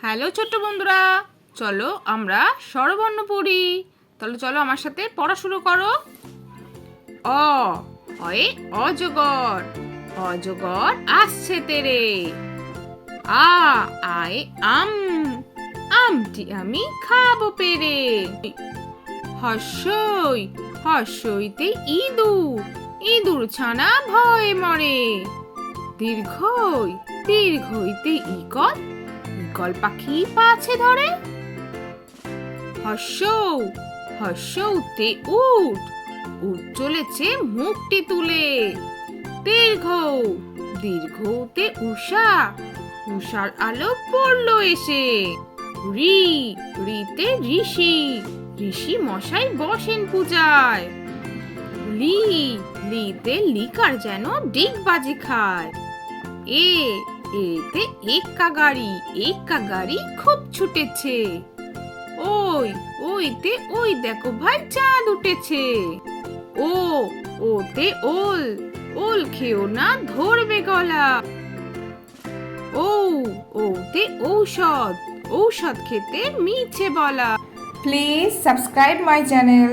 Hello ছোট্ট বন্ধুরা, চলো আমরা স্বরবর্ণ পড়ি। তাহলে চলো আমার সাথে পড়া শুরু করো। অ অয়ে অজগর, অজগর আসছে তেরে। আ আয়ে আম, আমটি আমি খাবো পেরে। হর্ষই হর্ষইতে ইঁদুর, ইঁদুর ছানা ভয়ে মরে। দীর্ঘই দীর্ঘইতে ইগল, ইগল পাখি পাছে ধরে। হর্ষৌ হর্ষৌতে উট, উট চলেছে মুখটি তুলে। দীর্ঘ দীর্ঘতে উষা, উষার আলো পড়লো এসে। রি রিতে ঋষি, ঋষি মশাই বসেন পূজায়। লি লিতে লিকার যেন ডিগবাজি খায়। এ এতে এক্কা গাড়ি, এক্কা গাড়ি খুব ছুটেছে। ওই ওইতে ওই দেখো ভাই চাঁদ উঠেছে। ও ওতে ওল, ওল খেও না ধরবে গলা। ও ওতে ঔষধ, ঔষধ খেতে মিছে বলা। Please subscribe my channel.